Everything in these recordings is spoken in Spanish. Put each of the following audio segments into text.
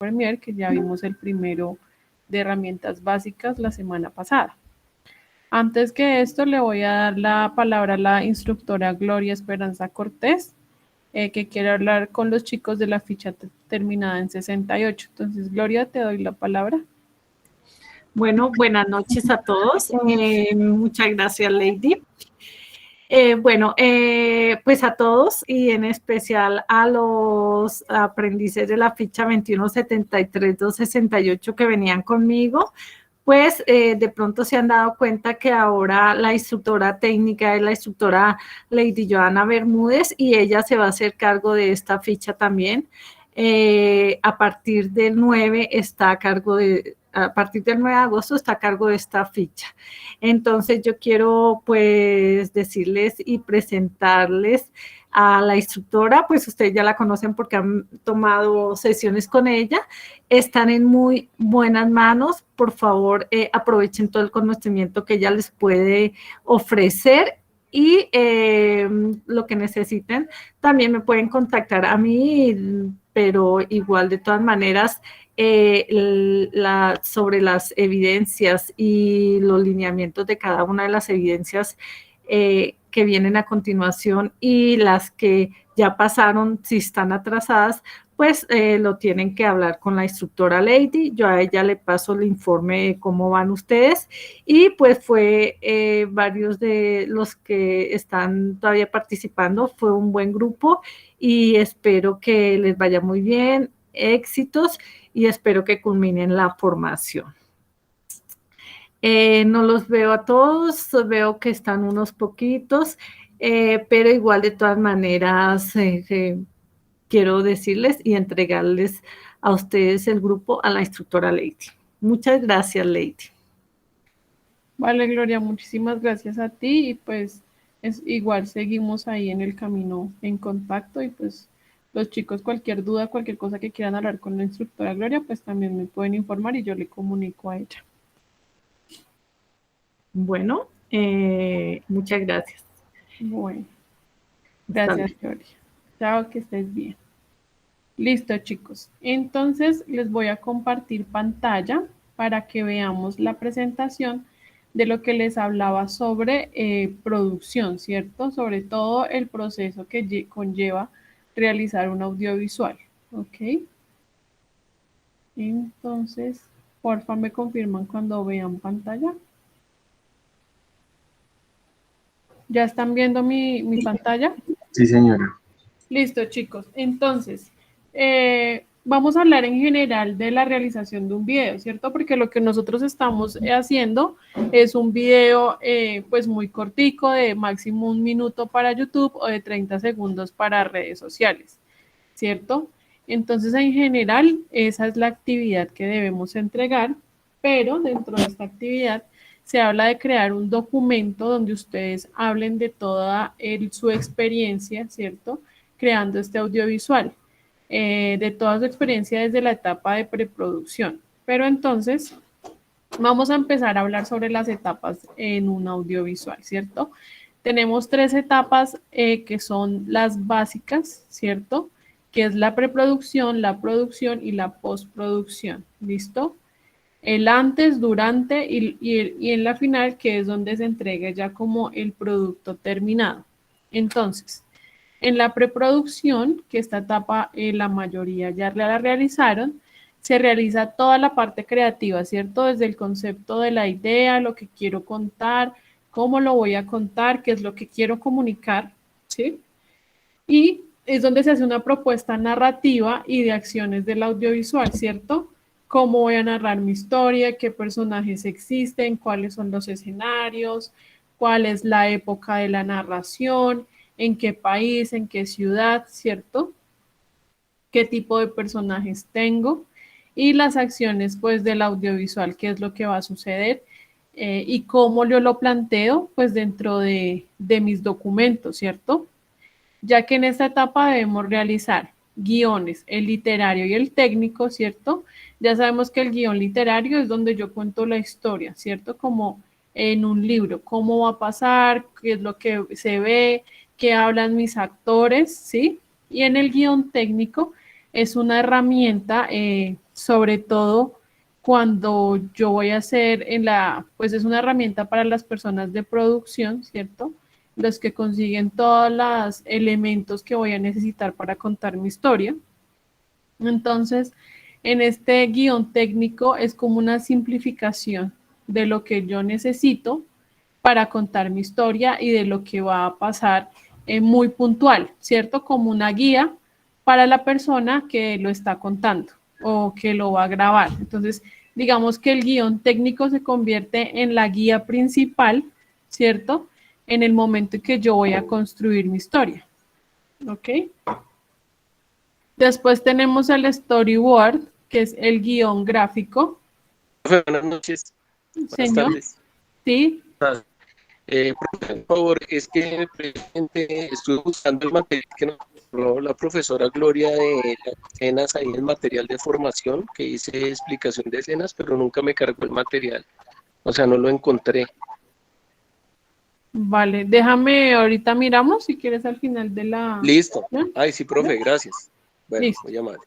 Premiere, que ya vimos el primero de herramientas básicas la semana pasada. Antes que esto, le voy a dar la palabra a la instructora Gloria Esperanza Cortés, que quiere hablar con los chicos de la ficha terminada en 68. Entonces, Gloria, te doy la palabra. Bueno, buenas noches a todos. Muchas gracias, Lady. Pues a todos y en especial a los aprendices de la ficha 2173-268 que venían conmigo, pues de pronto se han dado cuenta que ahora la instructora técnica es la instructora Lady Joana Bermúdez y ella se va a hacer cargo de esta ficha también. A partir del 9 está a cargo de... A partir del 9 de agosto está a cargo de esta ficha. Entonces yo quiero pues decirles y presentarles a la instructora, pues ustedes ya la conocen porque han tomado sesiones con ella, están en muy buenas manos, por favor aprovechen todo el conocimiento que ella les puede ofrecer y lo que necesiten, también me pueden contactar a mí, pero igual de todas maneras, sobre las evidencias y los lineamientos de cada una de las evidencias que vienen a continuación y las que ya pasaron, si están atrasadas, pues lo tienen que hablar con la instructora Lady. Yo a ella le paso el informe de cómo van ustedes y pues fue varios de los que están todavía participando, fue un buen grupo y espero que les vaya muy bien, éxitos y espero que culminen la formación. No los veo a todos, veo que están unos poquitos, pero igual de todas maneras quiero decirles y entregarles a ustedes el grupo a la instructora Lady. Muchas gracias, Lady. Vale, Gloria, muchísimas gracias a ti y pues igual seguimos ahí en el camino en contacto y pues los chicos cualquier duda, cualquier cosa que quieran hablar con la instructora Gloria, pues también me pueden informar y yo le comunico a ella. Bueno, muchas gracias. Bueno, gracias, Gloria. Chao, que estés bien. Listo, chicos. Entonces les voy a compartir pantalla para que veamos la presentación de lo que les hablaba sobre producción, ¿cierto? Sobre todo el proceso que conlleva realizar un audiovisual, ¿ok? Entonces, porfa, me confirman cuando vean pantalla. ¿Ya están viendo mi pantalla? Sí, señora. Listo, chicos. Entonces, vamos a hablar en general de la realización de un video, ¿cierto? Porque lo que nosotros estamos haciendo es un video pues muy cortico, de máximo 1 minuto para YouTube o de 30 segundos para redes sociales, ¿cierto? Entonces, en general, esa es la actividad que debemos entregar, pero dentro de esta actividad se habla de crear un documento donde ustedes hablen de toda su experiencia, ¿cierto? Creando este audiovisual, de toda su experiencia desde la etapa de preproducción. Pero entonces, vamos a empezar a hablar sobre las etapas en un audiovisual, ¿cierto? Tenemos 3 etapas que son las básicas, ¿cierto? Que es la preproducción, la producción y la postproducción, ¿listo? El antes, durante y en la final, que es donde se entrega ya como el producto terminado. Entonces, en la preproducción, que esta etapa la mayoría ya la realizaron, se realiza toda la parte creativa, ¿cierto? Desde el concepto de la idea, lo que quiero contar, cómo lo voy a contar, qué es lo que quiero comunicar, ¿sí? Y es donde se hace una propuesta narrativa y de acciones del audiovisual, ¿cierto? Cómo voy a narrar mi historia, qué personajes existen, cuáles son los escenarios, cuál es la época de la narración, en qué país, en qué ciudad, ¿cierto? Qué tipo de personajes tengo y las acciones pues del audiovisual, qué es lo que va a suceder y cómo yo lo planteo pues dentro de mis documentos, ¿cierto? Ya que en esta etapa debemos realizar guiones, el literario y el técnico, ¿cierto? Ya sabemos que el guión literario es donde yo cuento la historia, ¿cierto? Como en un libro, cómo va a pasar, qué es lo que se ve, qué hablan mis actores, ¿sí? Y en el guión técnico es una herramienta, sobre todo cuando yo voy a hacer pues es una herramienta para las personas de producción, ¿cierto? Los que consiguen todos los elementos que voy a necesitar para contar mi historia. Entonces, en este guión técnico es como una simplificación de lo que yo necesito para contar mi historia y de lo que va a pasar, muy puntual, ¿cierto? Como una guía para la persona que lo está contando o que lo va a grabar. Entonces, digamos que el guión técnico se convierte en la guía principal, ¿cierto? En el momento en que yo voy a construir mi historia. ¿Ok? Después tenemos el storyboard, que es el guión gráfico. Buenas noches, buenas Señor, tardes. ¿sí? Profe, por favor, es que previamente estuve buscando el material que nos mostró la profesora Gloria de las escenas ahí en material de formación, que hice explicación de escenas, pero nunca me cargó el material, o sea, no lo encontré. Vale, déjame, ahorita miramos si quieres al final de la... Listo. ¿no? Ay, sí, profe, gracias. Bueno, Listo. muy amable.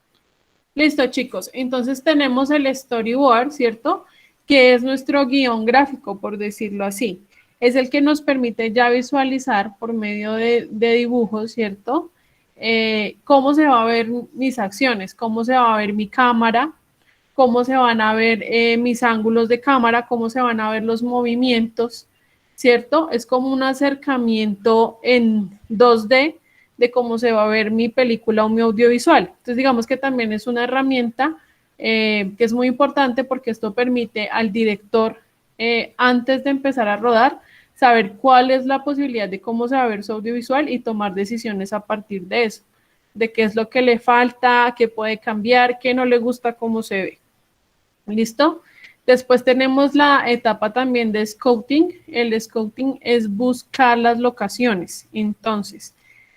Listo, chicos. Entonces tenemos el storyboard, ¿cierto? Que es nuestro guión gráfico, por decirlo así. Es el que nos permite ya visualizar por medio de dibujos, ¿cierto? Cómo se va a ver mis acciones, cómo se va a ver mi cámara, cómo se van a ver, mis ángulos de cámara, cómo se van a ver los movimientos, ¿cierto? Es como un acercamiento en 2D de cómo se va a ver mi película o mi audiovisual. Entonces, digamos que también es una herramienta, que es muy importante porque esto permite al director, antes de empezar a rodar, saber cuál es la posibilidad de cómo se va a ver su audiovisual y tomar decisiones a partir de eso, de qué es lo que le falta, qué puede cambiar, qué no le gusta cómo se ve. ¿Listo? Después tenemos la etapa también de scouting. El scouting es buscar las locaciones. Entonces,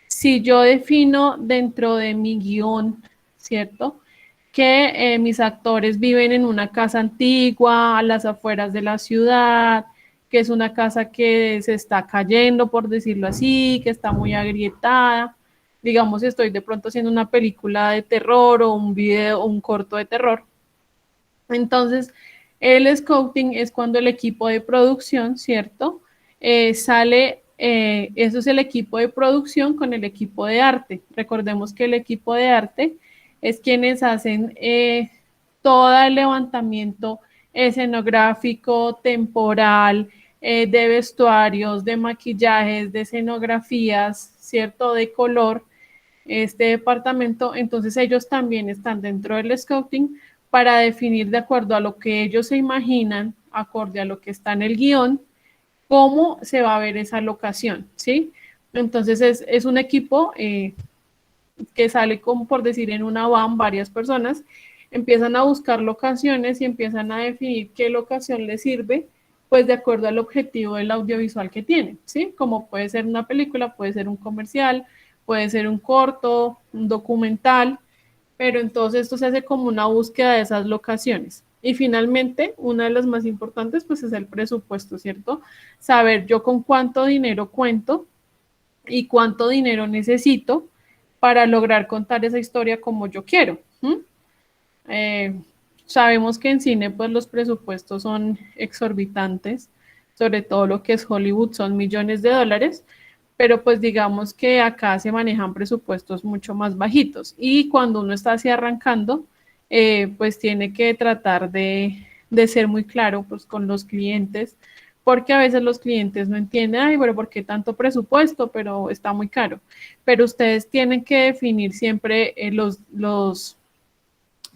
si yo defino dentro de mi guión, ¿cierto? Que, mis actores viven en una casa antigua, a las afueras de la ciudad, que es una casa que se está cayendo, por decirlo así, que está muy agrietada. Digamos, estoy de pronto haciendo una película de terror o un video o un corto de terror. Entonces, el scouting es cuando el equipo de producción, ¿cierto? Sale, eso es el equipo de producción con el equipo de arte. Recordemos que el equipo de arte es quienes hacen, todo el levantamiento escenográfico, temporal, de vestuarios, de maquillajes, de escenografías, ¿cierto? De color, este departamento. Entonces ellos también están dentro del scouting para definir de acuerdo a lo que ellos se imaginan, acorde a lo que está en el guión, cómo se va a ver esa locación, ¿sí? Entonces es un equipo, que sale como por decir en una van varias personas, empiezan a buscar locaciones y empiezan a definir qué locación les sirve, pues de acuerdo al objetivo del audiovisual que tienen, ¿sí? Como puede ser una película, puede ser un comercial, puede ser un corto, un documental, pero entonces esto se hace como una búsqueda de esas locaciones. Y finalmente, una de las más importantes, pues es el presupuesto, ¿cierto? Saber yo con cuánto dinero cuento y cuánto dinero necesito para lograr contar esa historia como yo quiero. Eh, Sabemos que en cine, pues los presupuestos son exorbitantes, sobre todo lo que es Hollywood, son millones de dólares, pero pues digamos que acá se manejan presupuestos mucho más bajitos y cuando uno está así arrancando, pues tiene que tratar de ser muy claro pues con los clientes, porque a veces los clientes no entienden, ay, pero ¿por qué tanto presupuesto? Pero está muy caro. Pero ustedes tienen que definir siempre, los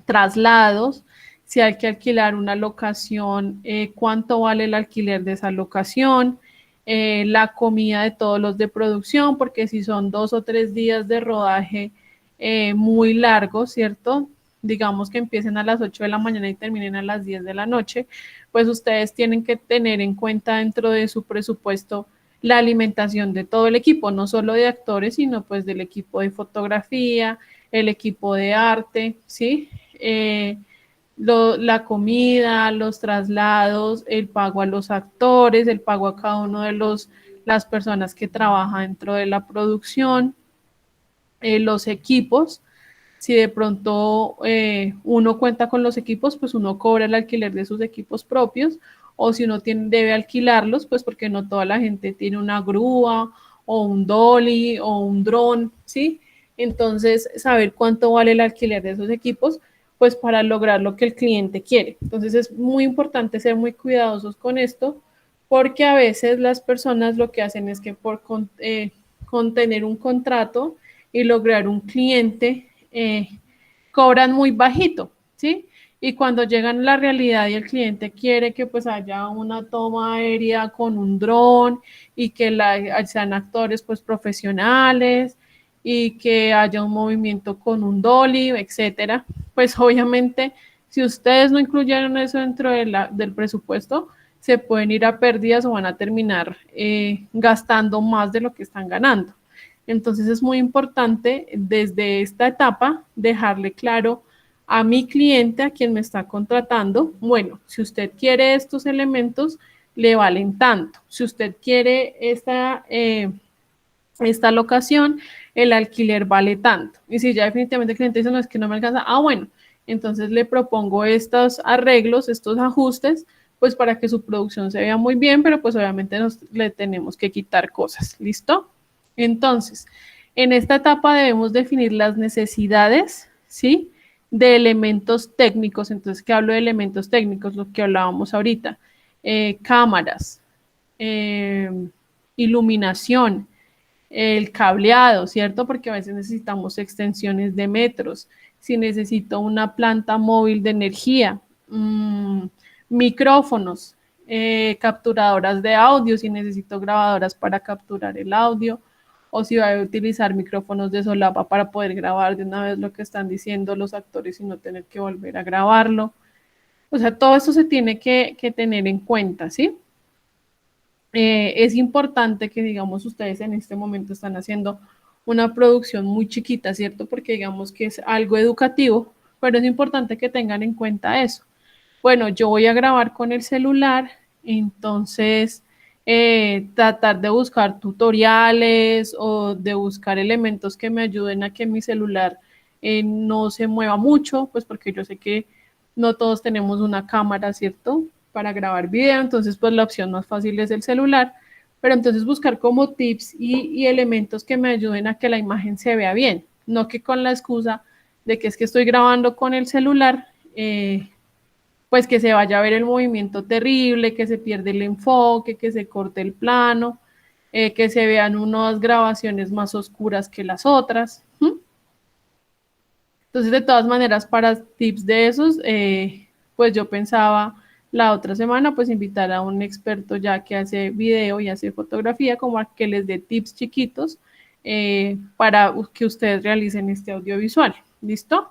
traslados, si hay que alquilar una locación, cuánto vale el alquiler de esa locación, la comida de todos los de producción, porque si son 2 o 3 días de rodaje, muy largos, ¿cierto? Digamos que empiecen a las 8 de la mañana y terminen a las 10 de la noche, pues ustedes tienen que tener en cuenta dentro de su presupuesto la alimentación de todo el equipo, no solo de actores, sino pues del equipo de fotografía, el equipo de arte, ¿sí? La comida, los traslados, el pago a los actores, el pago a cada uno de las personas que trabajan dentro de la producción, los equipos, Si de pronto uno cuenta con los equipos, pues uno cobra el alquiler de sus equipos propios, o si uno debe alquilarlos, pues porque no toda la gente tiene una grúa o un dolly o un dron, ¿sí? Entonces, saber cuánto vale el alquiler de esos equipos, pues para lograr lo que el cliente quiere. Entonces, es muy importante ser muy cuidadosos con esto, porque a veces las personas lo que hacen es que por contener un contrato y lograr un cliente, cobran muy bajito, ¿sí? Y cuando llegan a la realidad y el cliente quiere que pues haya una toma aérea con un dron y que sean actores pues profesionales y que haya un movimiento con un dolly, etcétera, pues obviamente si ustedes no incluyeron eso dentro del presupuesto, se pueden ir a pérdidas o van a terminar gastando más de lo que están ganando. Entonces es muy importante desde esta etapa dejarle claro a mi cliente, a quien me está contratando, bueno, si usted quiere estos elementos, le valen tanto. Si usted quiere esta locación, el alquiler vale tanto. Y si ya definitivamente el cliente dice, no, es que no me alcanza, bueno, entonces le propongo estos arreglos, estos ajustes, pues para que su producción se vea muy bien, pero pues obviamente le tenemos que quitar cosas, ¿listo? Entonces, en esta etapa debemos definir las necesidades, ¿sí? De elementos técnicos. Entonces, ¿qué hablo de elementos técnicos? Lo que hablábamos ahorita. Cámaras, iluminación, el cableado, ¿cierto? Porque a veces necesitamos extensiones de metros. Si necesito una planta móvil de energía, micrófonos, capturadoras de audio, si necesito grabadoras para capturar el audio, o si voy a utilizar micrófonos de solapa para poder grabar de una vez lo que están diciendo los actores y no tener que volver a grabarlo. O sea, todo eso se tiene que tener en cuenta, ¿sí? Es importante que, digamos, ustedes en este momento están haciendo una producción muy chiquita, ¿cierto? Porque digamos que es algo educativo, pero es importante que tengan en cuenta eso. Bueno, yo voy a grabar con el celular, entonces tratar de buscar tutoriales o de buscar elementos que me ayuden a que mi celular no se mueva mucho, pues porque yo sé que no todos tenemos una cámara, ¿cierto? Para grabar video, entonces pues la opción más fácil es el celular, pero entonces buscar como tips y elementos que me ayuden a que la imagen se vea bien, no que con la excusa de que es que estoy grabando con el celular, pues que se vaya a ver el movimiento terrible, que se pierde el enfoque, que se corte el plano, que se vean unas grabaciones más oscuras que las otras. Entonces, de todas maneras, para tips de esos, pues yo pensaba la otra semana, pues invitar a un experto ya que hace video y hace fotografía, como a que les dé tips chiquitos para que ustedes realicen este audiovisual. ¿Listo?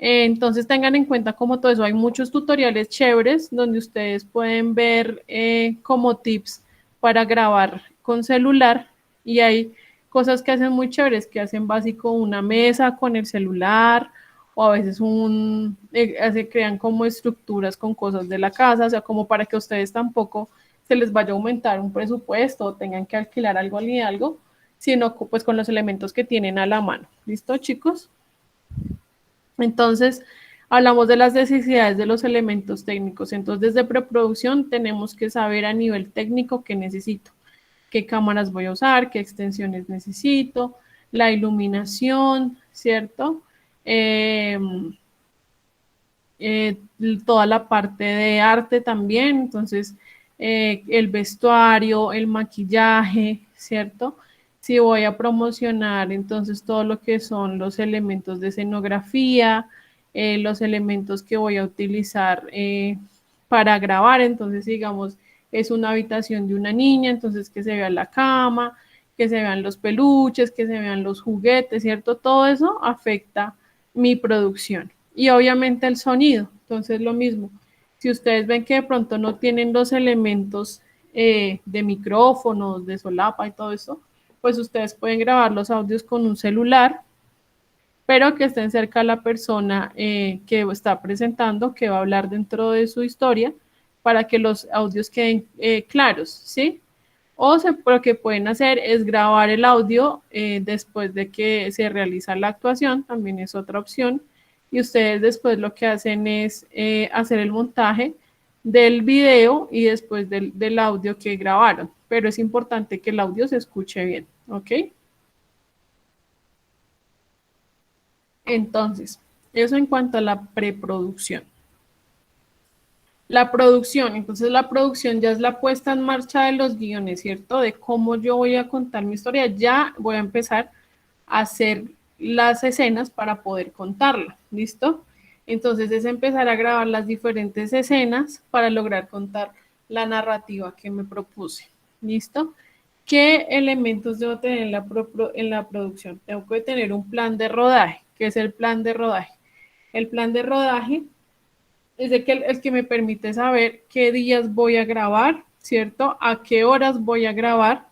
Entonces tengan en cuenta como todo eso, hay muchos tutoriales chéveres donde ustedes pueden ver como tips para grabar con celular y hay cosas que hacen muy chéveres, que hacen básico una mesa con el celular o a veces se crean como estructuras con cosas de la casa, o sea, como para que ustedes tampoco se les vaya a aumentar un presupuesto o tengan que alquilar algo ni algo, sino pues con los elementos que tienen a la mano. ¿Listo, chicos? Entonces, hablamos de las necesidades de los elementos técnicos. Entonces, desde preproducción tenemos que saber a nivel técnico qué necesito, qué cámaras voy a usar, qué extensiones necesito, la iluminación, ¿cierto? Toda la parte de arte también, entonces, el vestuario, el maquillaje, ¿cierto? Si voy a promocionar, entonces todo lo que son los elementos de escenografía, los elementos que voy a utilizar para grabar, entonces digamos, es una habitación de una niña, entonces que se vea la cama, que se vean los peluches, que se vean los juguetes, ¿cierto? Todo eso afecta mi producción. Y obviamente el sonido, entonces lo mismo. Si ustedes ven que de pronto no tienen los elementos de micrófonos, de solapa y todo eso, pues ustedes pueden grabar los audios con un celular, pero que estén cerca a la persona que está presentando, que va a hablar dentro de su historia, para que los audios queden claros, ¿sí? Lo que pueden hacer es grabar el audio después de que se realiza la actuación, también es otra opción. Y ustedes después lo que hacen es hacer el montaje del video y después del audio que grabaron. Pero es importante que el audio se escuche bien, ¿ok? Entonces, eso en cuanto a la preproducción. La producción, entonces la producción ya es la puesta en marcha de los guiones, ¿cierto? De cómo yo voy a contar mi historia. Ya voy a empezar a hacer las escenas para poder contarla, ¿listo? Entonces es empezar a grabar las diferentes escenas para lograr contar la narrativa que me propuse, ¿listo? ¿Qué elementos debo tener en la producción? Tengo que tener un plan de rodaje. ¿Qué es el plan de rodaje? El plan de rodaje es el que me permite saber qué días voy a grabar, ¿cierto? A qué horas voy a grabar,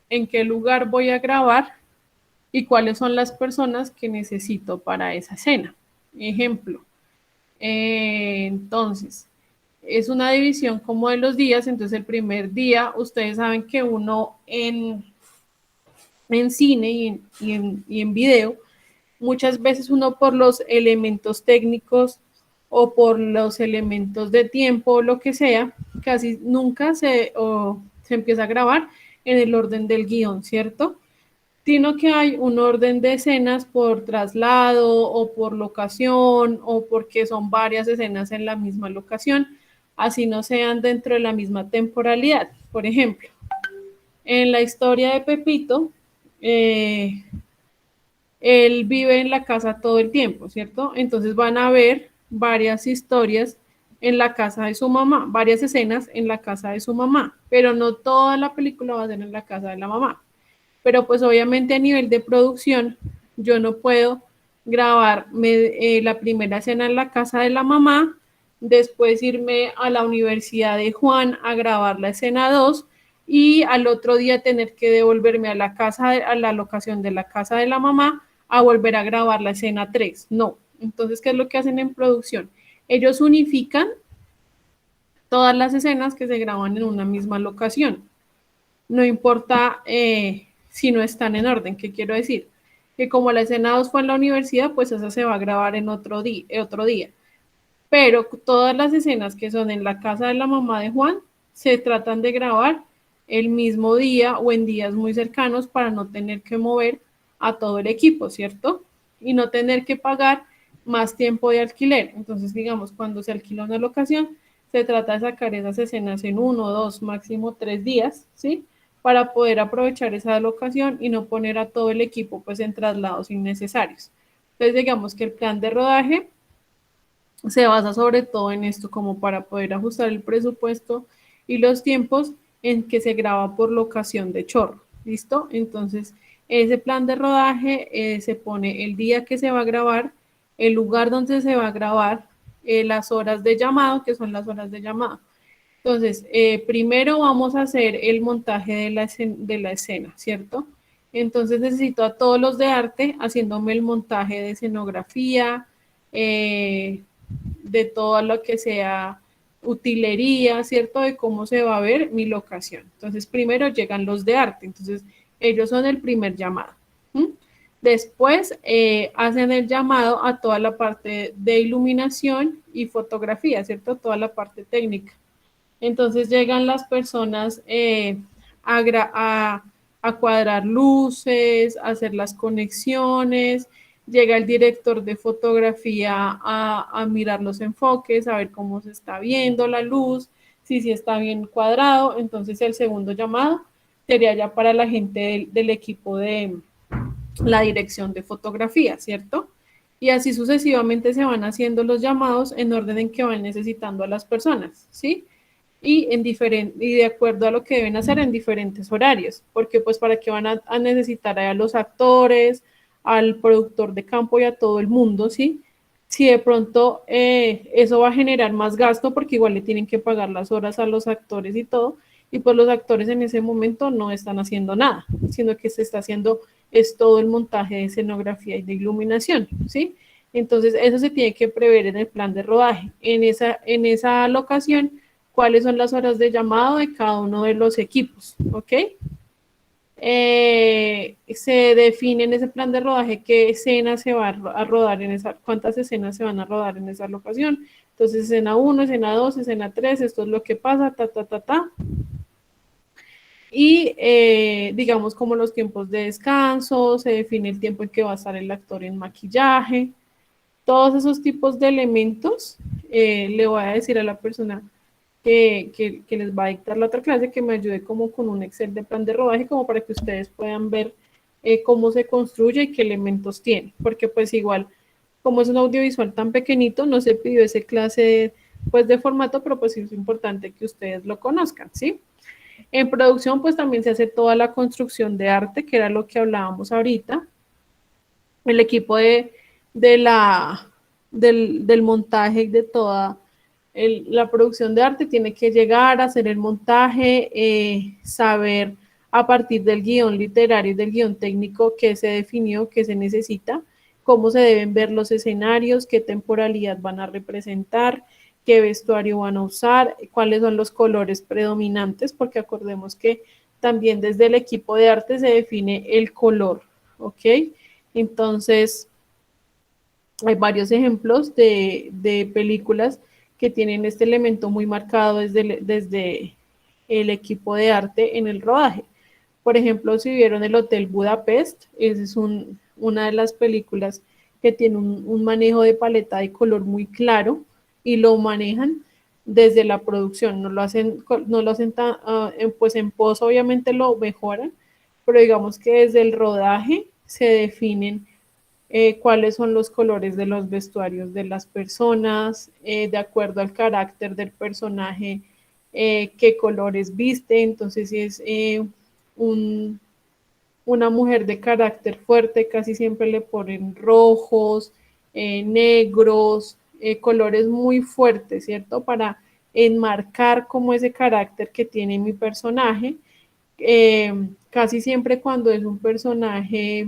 en qué lugar voy a grabar y cuáles son las personas que necesito para esa escena. Ejemplo, entonces, es una división como de los días, entonces el primer día, ustedes saben que uno en cine y en video, muchas veces uno por los elementos técnicos o por los elementos de tiempo o lo que sea, casi nunca se empieza a grabar en el orden del guión, ¿cierto? Sino que hay un orden de escenas por traslado o por locación o porque son varias escenas en la misma locación, así no sean dentro de la misma temporalidad. Por ejemplo, en la historia de Pepito, él vive en la casa todo el tiempo, ¿cierto? Entonces van a ver varias historias en la casa de su mamá, varias escenas en la casa de su mamá, pero no toda la película va a ser en la casa de la mamá. Pero pues obviamente a nivel de producción, yo no puedo grabar la primera escena en la casa de la mamá, después irme a la universidad de Juan a grabar la escena 2 y al otro día tener que devolverme a la locación de la casa de la mamá a volver a grabar la escena 3. No. Entonces, ¿qué es lo que hacen en producción? Ellos unifican todas las escenas que se graban en una misma locación. No importa si no están en orden. ¿Qué quiero decir? Que como la escena 2 fue en la universidad, pues esa se va a grabar en otro día. Pero todas las escenas que son en la casa de la mamá de Juan se tratan de grabar el mismo día o en días muy cercanos para no tener que mover a todo el equipo, ¿cierto? Y no tener que pagar más tiempo de alquiler. Entonces, digamos, cuando se alquila una locación, se trata de sacar esas escenas en 1, 2, máximo 3 días, ¿sí? Para poder aprovechar esa locación y no poner a todo el equipo pues en traslados innecesarios. Entonces, digamos que el plan de rodaje se basa sobre todo en esto, como para poder ajustar el presupuesto y los tiempos en que se graba por locación de chorro, ¿listo? Entonces, ese plan de rodaje se pone el día que se va a grabar, el lugar donde se va a grabar, las horas de llamado, que son las horas de llamado. Entonces, primero vamos a hacer el montaje de la escena, ¿cierto? Entonces necesito a todos los de arte haciéndome el montaje de escenografía, de todo lo que sea utilería, ¿cierto? De cómo se va a ver mi locación. Entonces, primero llegan los de arte, entonces ellos son el primer llamado. Después hacen el llamado a toda la parte de iluminación y fotografía, ¿cierto? Toda la parte técnica. Entonces llegan las personas a cuadrar luces, a hacer las conexiones, llega el director de fotografía a mirar los enfoques, a ver cómo se está viendo la luz, si está bien cuadrado. Entonces el segundo llamado sería ya para la gente del equipo de la dirección de fotografía, ¿cierto? Y así sucesivamente se van haciendo los llamados en orden en que van necesitando a las personas, ¿sí? Y de acuerdo a lo que deben hacer en diferentes horarios, porque pues para qué van a necesitar a los actores, al productor de campo y a todo el mundo, ¿sí? Si de pronto eso va a generar más gasto porque igual le tienen que pagar las horas a los actores y todo, y pues los actores en ese momento no están haciendo nada, sino que se está haciendo es todo el montaje de escenografía y de iluminación, ¿sí? Entonces eso se tiene que prever en el plan de rodaje. En esa locación, cuáles son las horas de llamado de cada uno de los equipos, ¿ok? Se define en ese plan de rodaje qué escena se va a rodar en esa, cuántas escenas se van a rodar en esa locación. Entonces, escena 1, escena 2, escena 3, esto es lo que pasa, Y digamos como los tiempos de descanso, se define el tiempo en que va a estar el actor en maquillaje, todos esos tipos de elementos. Le voy a decir a la persona que les va a dictar la otra clase que me ayude como con un Excel de plan de rodaje como para que ustedes puedan ver cómo se construye y qué elementos tiene, porque pues igual como es un audiovisual tan pequeñito no se pidió ese clase pues de formato, pero pues sí es importante que ustedes lo conozcan, ¿sí? En producción pues también se hace toda la construcción de arte, que era lo que hablábamos ahorita. El equipo del montaje y de toda la producción de arte tiene que llegar a hacer el montaje, saber a partir del guión literario y del guión técnico qué se definió, qué se necesita, cómo se deben ver los escenarios, qué temporalidad van a representar, qué vestuario van a usar, cuáles son los colores predominantes, porque acordemos que también desde el equipo de arte se define el color, ¿ok? Entonces, hay varios ejemplos de películas que tienen este elemento muy marcado desde el equipo de arte en el rodaje. Por ejemplo, si vieron el Hotel Budapest, esa es una de las películas que tiene un manejo de paleta de color muy claro y lo manejan desde la producción, no lo hacen pues en pos obviamente lo mejoran, pero digamos que desde el rodaje se definen cuáles son los colores de los vestuarios de las personas, de acuerdo al carácter del personaje, qué colores viste. Entonces, si es un, una mujer de carácter fuerte, casi siempre le ponen rojos, negros, colores muy fuertes, ¿cierto? Para enmarcar como ese carácter que tiene mi personaje. Casi siempre cuando es un personaje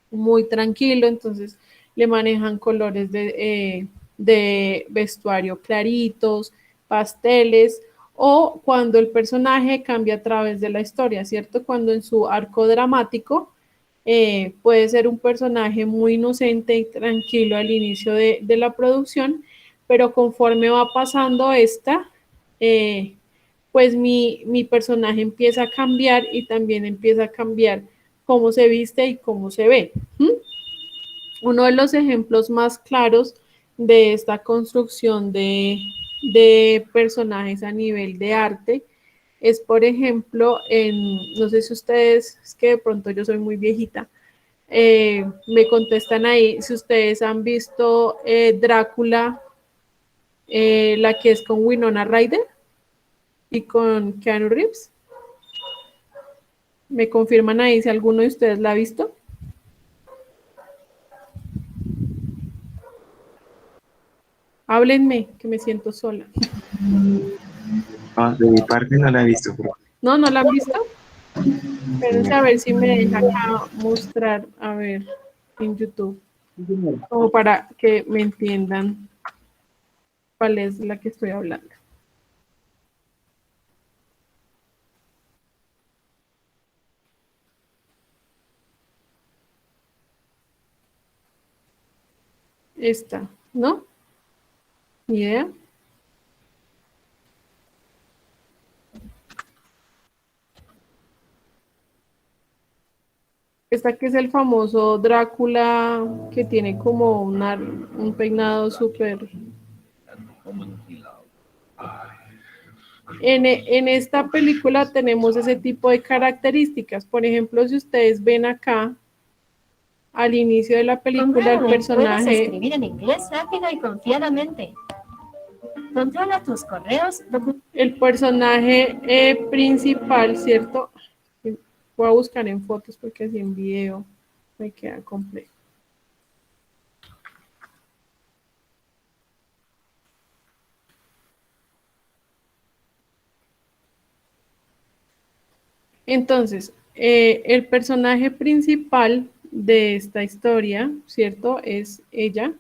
muy tranquilo, entonces le manejan colores de vestuario claritos, pasteles, o cuando el personaje cambia a través de la historia, ¿cierto? Cuando en su arco dramático puede ser un personaje muy inocente y tranquilo al inicio de la producción, pero conforme va pasando esta, pues mi personaje empieza a cambiar y también empieza a cambiar cómo se viste y cómo se ve. Uno de los ejemplos más claros de esta construcción de personajes a nivel de arte es, por ejemplo, no sé si ustedes, es que de pronto yo soy muy viejita, me contestan ahí si ustedes han visto Drácula, la que es con Winona Ryder y con Keanu Reeves. ¿Me confirman ahí si alguno de ustedes la ha visto? Háblenme, que me siento sola. No, de mi parte no la he visto, pero ¿No? ¿No la han visto? Espérense a ver si me deja acá mostrar, a ver, en YouTube, como para que me entiendan cuál es la que estoy hablando. Esta, ¿no? ¿Ni idea? Esta que es el famoso Drácula, que tiene como un peinado súper... En esta película tenemos ese tipo de características. Por ejemplo, si ustedes ven acá, al inicio de la película, el personaje... Puedes escribir en inglés rápido y confiadamente. Controla tus correos. El personaje principal, ¿cierto? Voy a buscar en fotos porque así en video me queda complejo. Entonces, el personaje principal de esta historia, ¿cierto? Es ella,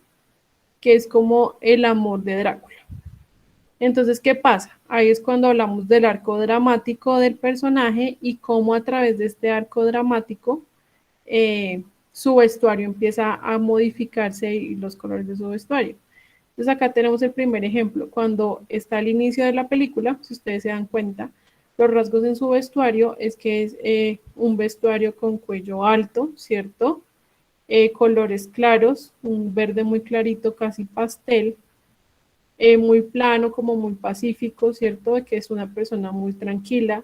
que es como el amor de Drácula. Entonces, ¿qué pasa? Ahí es cuando hablamos del arco dramático del personaje y cómo a través de este arco dramático su vestuario empieza a modificarse y los colores de su vestuario. Entonces acá tenemos el primer ejemplo, cuando está al inicio de la película, si ustedes se dan cuenta, los rasgos en su vestuario es que es un vestuario con cuello alto, ¿cierto? Colores claros, un verde muy clarito, casi pastel, muy plano, como muy pacífico, ¿cierto? De que es una persona muy tranquila,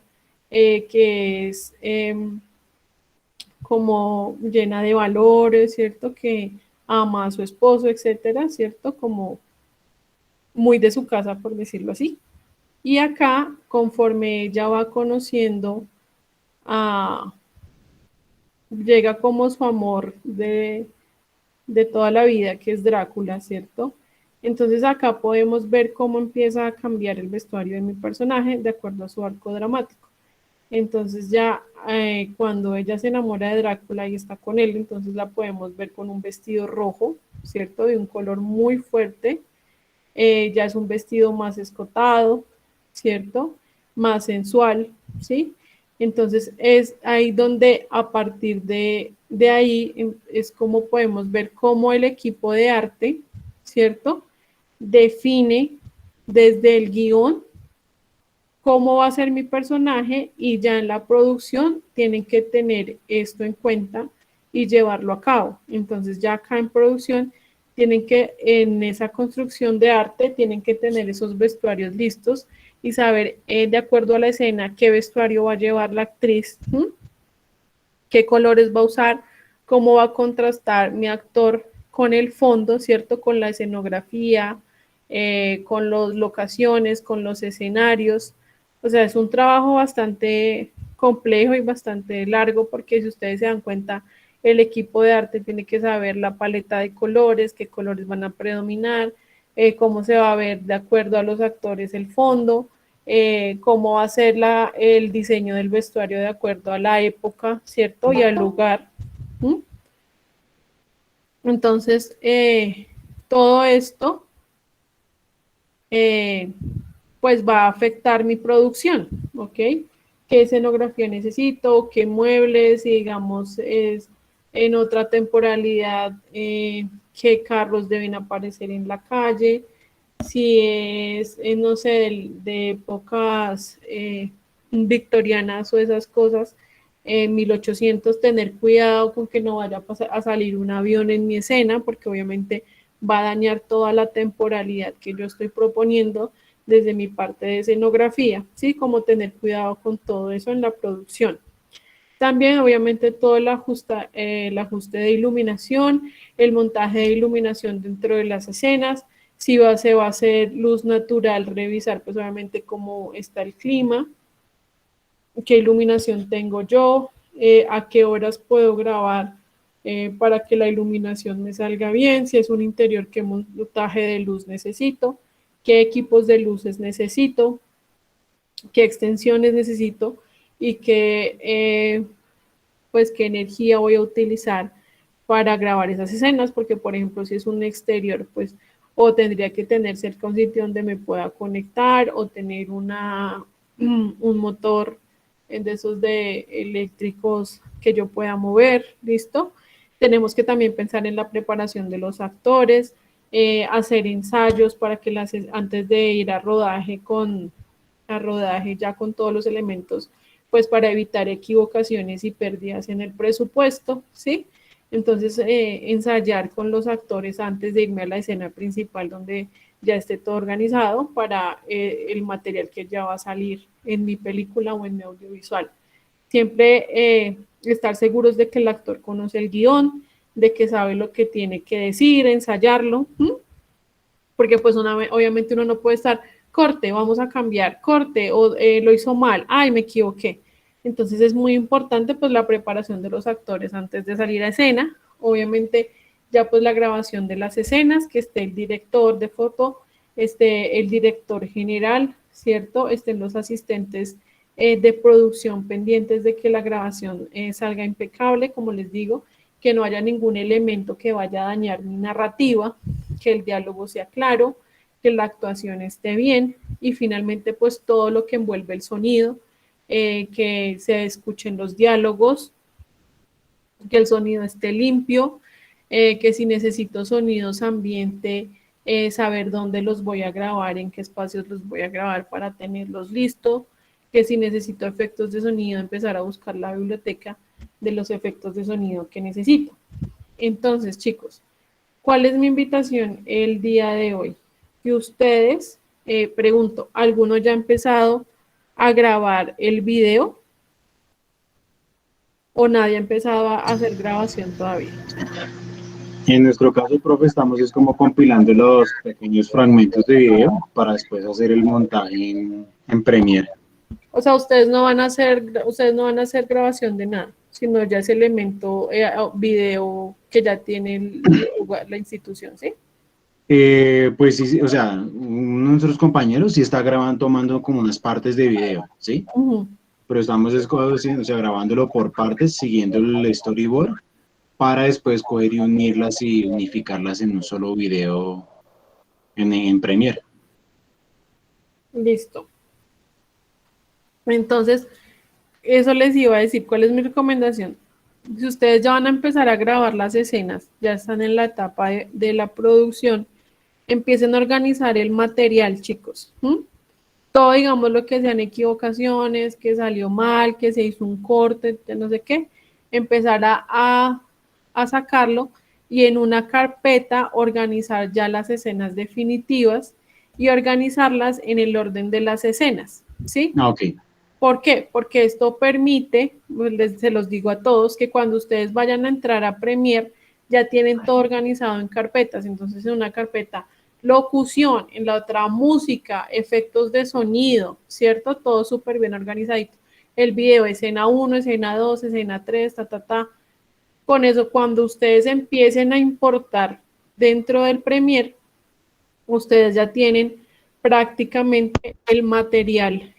que es como llena de valores, ¿cierto? Que ama a su esposo, etcétera, ¿cierto? Como muy de su casa, por decirlo así. Y acá, conforme ella va conociendo a, llega como su amor de toda la vida, que es Drácula, ¿cierto? Entonces acá podemos ver cómo empieza a cambiar el vestuario de mi personaje de acuerdo a su arco dramático. Entonces ya cuando ella se enamora de Drácula y está con él, entonces la podemos ver con un vestido rojo, ¿cierto? De un color muy fuerte. Ya es un vestido más escotado, ¿cierto? Más sensual, ¿sí? Entonces es ahí donde a partir de ahí es como podemos ver cómo el equipo de arte, ¿cierto? Define desde el guión cómo va a ser mi personaje y ya en la producción tienen que tener esto en cuenta y llevarlo a cabo. Entonces ya acá en producción tienen que, en esa construcción de arte, tienen que tener esos vestuarios listos y saber de acuerdo a la escena qué vestuario va a llevar la actriz, qué colores va a usar, cómo va a contrastar mi actor con el fondo, ¿cierto? Con la escenografía, con las locaciones, con los escenarios. O sea, es un trabajo bastante complejo y bastante largo porque si ustedes se dan cuenta, el equipo de arte tiene que saber la paleta de colores, qué colores van a predominar, cómo se va a ver de acuerdo a los actores el fondo, cómo va a ser el diseño del vestuario de acuerdo a la época, ¿cierto? Y al lugar. ¿Mm? Entonces, todo esto pues va a afectar mi producción, ¿ok? ¿Qué escenografía necesito? ¿Qué muebles? Si digamos es en otra temporalidad, qué carros deben aparecer en la calle, si es, no sé, de épocas victorianas o esas cosas, en 1800 tener cuidado con que no vaya a salir un avión en mi escena, porque obviamente va a dañar toda la temporalidad que yo estoy proponiendo desde mi parte de escenografía, ¿sí? Como tener cuidado con todo eso en la producción. También, obviamente, todo el ajuste de iluminación, el montaje de iluminación dentro de las escenas, si se va a hacer luz natural, revisar pues obviamente cómo está el clima, qué iluminación tengo yo, a qué horas puedo grabar para que la iluminación me salga bien, si es un interior, qué montaje de luz necesito, qué equipos de luces necesito, qué extensiones necesito y pues qué energía voy a utilizar para grabar esas escenas, porque por ejemplo si es un exterior, pues o tendría que tener cerca un sitio donde me pueda conectar o tener un motor de esos de eléctricos que yo pueda mover, ¿listo? Tenemos que también pensar en la preparación de los actores, hacer ensayos para que antes de ir a rodaje ya con todos los elementos, pues para evitar equivocaciones y pérdidas en el presupuesto, ¿sí? Entonces, ensayar con los actores antes de irme a la escena principal donde ya esté todo organizado para el material que ya va a salir en mi película o en mi audiovisual. Siempre estar seguros de que el actor conoce el guión, de que sabe lo que tiene que decir, ensayarlo, porque pues obviamente uno no puede estar, corte, vamos a cambiar, corte, o lo hizo mal, ay, me equivoqué. Entonces es muy importante pues la preparación de los actores antes de salir a escena, obviamente ya pues la grabación de las escenas, que esté el director de foto, esté el director general, ¿cierto? Estén los asistentes de producción pendientes de que la grabación salga impecable, como les digo, que no haya ningún elemento que vaya a dañar mi narrativa, que el diálogo sea claro, que la actuación esté bien, y finalmente pues todo lo que envuelve el sonido, que se escuchen los diálogos, que el sonido esté limpio, que si necesito sonidos ambiente, saber dónde los voy a grabar, en qué espacios los voy a grabar para tenerlos listos, que si necesito efectos de sonido, empezar a buscar la biblioteca de los efectos de sonido que necesito. Entonces, chicos, ¿cuál es mi invitación el día de hoy? Que ustedes, pregunto, ¿alguno ya ha empezado a grabar el video? ¿O nadie ha empezado a hacer grabación todavía? En nuestro caso, profe, estamos es como compilando los pequeños fragmentos de video para después hacer el montaje en Premiere. O sea, ustedes no van a hacer grabación de nada, sino ya ese elemento video que ya tiene la institución, ¿sí? Pues sí, o sea, uno de nuestros compañeros sí está grabando, tomando como unas partes de video, ¿sí? Pero estamos grabándolo por partes, siguiendo el storyboard, para después coger y unirlas y unificarlas en un solo video en Premiere. Listo. Entonces, eso les iba a decir, ¿cuál es mi recomendación? Si ustedes ya van a empezar a grabar las escenas, ya están en la etapa de la producción, empiecen a organizar el material, chicos. Todo, digamos, lo que sean equivocaciones, que salió mal, que se hizo un corte, no sé qué, empezar a sacarlo y en una carpeta organizar ya las escenas definitivas y organizarlas en el orden de las escenas, ¿sí? Ok. ¿Por qué? Porque esto permite, se los digo a todos, que cuando ustedes vayan a entrar a Premiere, ya tienen todo organizado en carpetas. Entonces, en una carpeta, locución, en la otra, música, efectos de sonido, ¿cierto? Todo súper bien organizadito. El video, escena 1, escena 2, escena 3, Con eso, cuando ustedes empiecen a importar dentro del Premiere, ustedes ya tienen prácticamente el material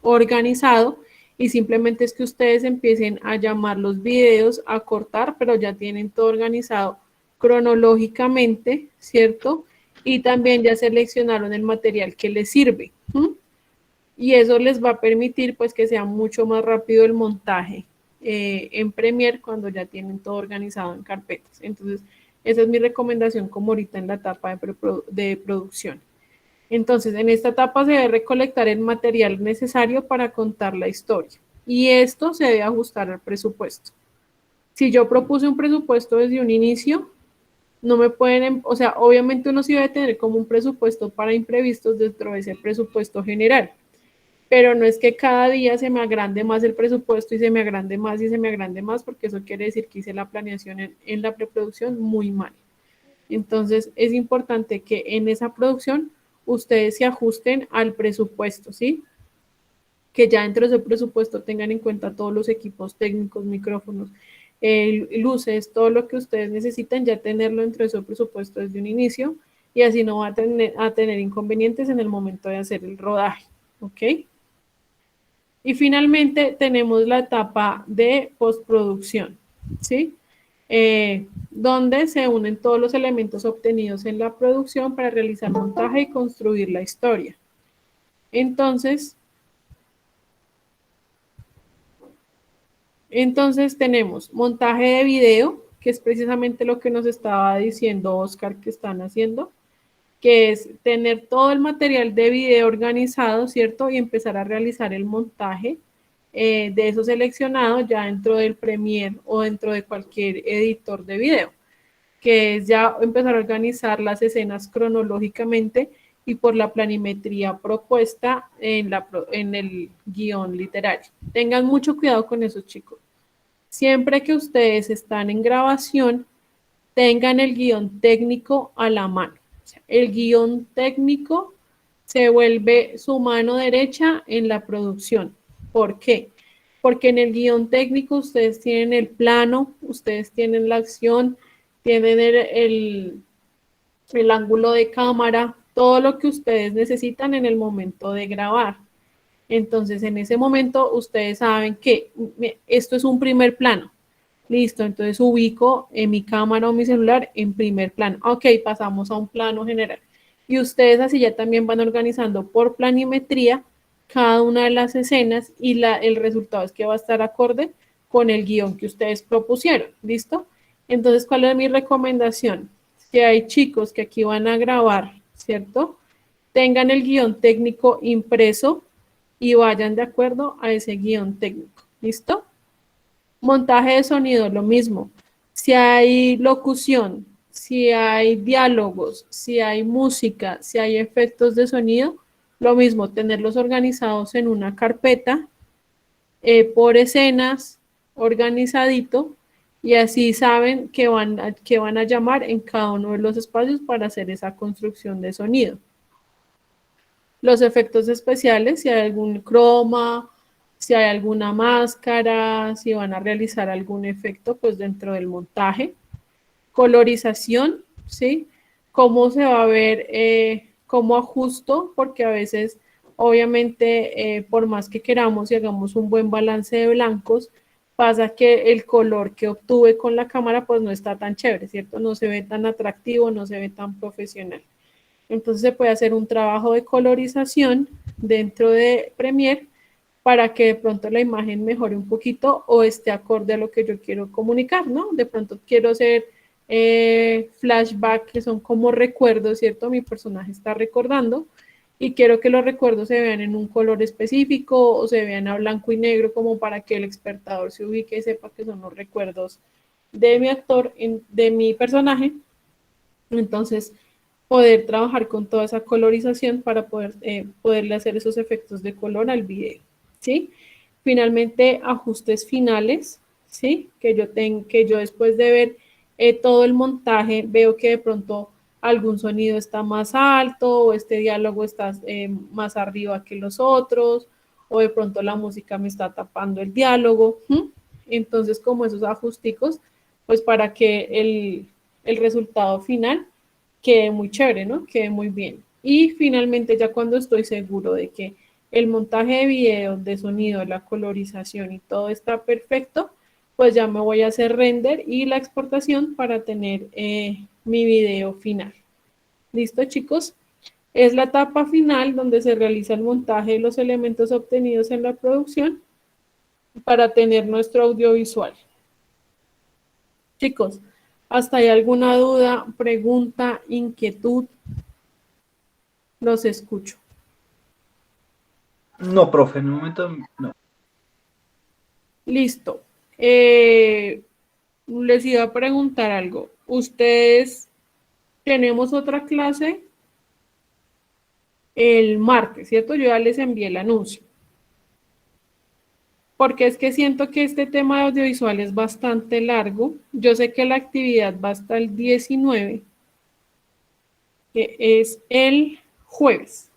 organizado y simplemente es que ustedes empiecen a llamar los videos, a cortar, pero ya tienen todo organizado cronológicamente, ¿cierto? Y también ya seleccionaron el material que les sirve. Y eso les va a permitir pues que sea mucho más rápido el montaje en Premiere cuando ya tienen todo organizado en carpetas. Entonces, esa es mi recomendación como ahorita en la etapa de producción. Entonces, en esta etapa se debe recolectar el material necesario para contar la historia y esto se debe ajustar al presupuesto. Si yo propuse un presupuesto desde un inicio, no me pueden, o sea, obviamente uno sí debe tener como un presupuesto para imprevistos dentro de ese presupuesto general, pero no es que cada día se me agrande más el presupuesto y se me agrande más y se me agrande más, porque eso quiere decir que hice la planeación en la preproducción muy mal. Entonces, es importante que en esa producción ustedes se ajusten al presupuesto, ¿sí? Que ya dentro de ese presupuesto tengan en cuenta todos los equipos técnicos, micrófonos, luces, todo lo que ustedes necesitan, ya tenerlo dentro de su presupuesto desde un inicio y así no va a tener inconvenientes en el momento de hacer el rodaje, ¿ok? Y finalmente tenemos la etapa de postproducción, ¿sí? Donde se unen todos los elementos obtenidos en la producción para realizar montaje y construir la historia. Entonces tenemos montaje de video, que es precisamente lo que nos estaba diciendo Oscar que están haciendo, que es tener todo el material de video organizado, ¿cierto? Y empezar a realizar el montaje de eso seleccionado ya dentro del Premiere o dentro de cualquier editor de video, que es ya empezar a organizar las escenas cronológicamente y por la planimetría propuesta en el guión literario. Tengan mucho cuidado con eso, chicos. Siempre que ustedes están en grabación, tengan el guión técnico a la mano. O sea, el guión técnico se vuelve su mano derecha en la producción. ¿Por qué? Porque en el guión técnico ustedes tienen el plano, ustedes tienen la acción, tienen el ángulo de cámara, todo lo que ustedes necesitan en el momento de grabar. Entonces, en ese momento, ustedes saben que esto es un primer plano. Listo, entonces ubico en mi cámara o mi celular en primer plano. Ok, pasamos a un plano general. Y ustedes así ya también van organizando por planimetría cada una de las escenas y el resultado es que va a estar acorde con el guión que ustedes propusieron, ¿listo? Entonces, ¿cuál es mi recomendación? Si hay chicos que aquí van a grabar, ¿cierto? Tengan el guión técnico impreso y vayan de acuerdo a ese guión técnico, ¿listo? Montaje de sonido, lo mismo. Si hay locución, si hay diálogos, si hay música, si hay efectos de sonido, lo mismo, tenerlos organizados en una carpeta, por escenas, organizadito, y así saben que van a llamar en cada uno de los espacios para hacer esa construcción de sonido. Los efectos especiales, si hay algún croma, si hay alguna máscara, si van a realizar algún efecto, pues dentro del montaje. Colorización, ¿sí? Cómo se va a ver, cómo ajusto, porque a veces, obviamente, por más que queramos y hagamos un buen balance de blancos, pasa que el color que obtuve con la cámara, pues no está tan chévere, ¿cierto? No se ve tan atractivo, no se ve tan profesional. Entonces se puede hacer un trabajo de colorización dentro de Premiere para que de pronto la imagen mejore un poquito o esté acorde a lo que yo quiero comunicar, ¿no? De pronto quiero hacer flashback, que son como recuerdos, ¿cierto? Mi personaje está recordando y quiero que los recuerdos se vean en un color específico o se vean a blanco y negro como para que el espectador se ubique y sepa que son los recuerdos de mi actor, de mi personaje. Entonces, poder trabajar con toda esa colorización para poderle hacer esos efectos de color al video, ¿sí? Finalmente, ajustes finales, ¿sí? Que yo después de ver todo el montaje, veo que de pronto algún sonido está más alto o este diálogo está más arriba que los otros o de pronto la música me está tapando el diálogo. Entonces, como esos ajusticos, pues para que el resultado final quede muy chévere, ¿no? Quede muy bien. Y finalmente, ya cuando estoy seguro de que el montaje de video, de sonido, la colorización y todo está perfecto, pues ya me voy a hacer render y la exportación para tener mi video final. ¿Listo, chicos? Es la etapa final donde se realiza el montaje de los elementos obtenidos en la producción para tener nuestro audiovisual. Chicos, ¿hasta hay alguna duda, pregunta, inquietud? Los escucho. No, profe, en un momento no. Listo. Les iba a preguntar algo. Ustedes, tenemos otra clase el martes, ¿cierto? Yo ya les envié el anuncio. Porque es que siento que este tema de audiovisual es bastante largo. Yo sé que la actividad va hasta el 19, que es el jueves.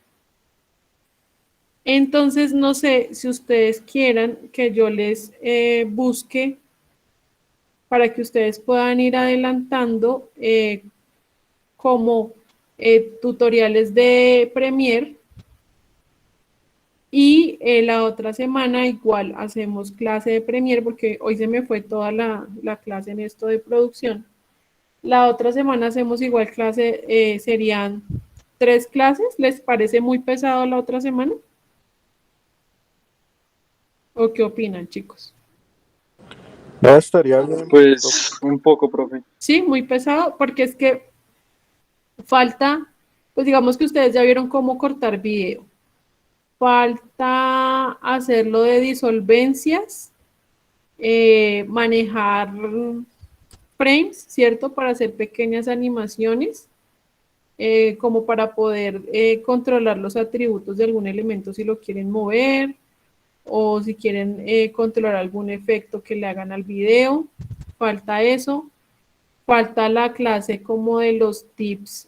Entonces, no sé si ustedes quieran que yo les busque para que ustedes puedan ir adelantando como tutoriales de Premiere. Y la otra semana igual hacemos clase de Premiere porque hoy se me fue toda la clase en esto de producción. La otra semana hacemos igual clase, serían 3 clases. ¿Les parece muy pesado la otra semana? ¿O qué opinan, chicos? No, estaría bien. Pues un poco, profe. Sí, muy pesado, porque es que falta, pues digamos que ustedes ya vieron cómo cortar video. Falta hacerlo de disolvencias, manejar frames, ¿cierto? Para hacer pequeñas animaciones, como para poder controlar los atributos de algún elemento si lo quieren mover o si quieren controlar algún efecto que le hagan al video. Falta eso. Falta la clase como de los tips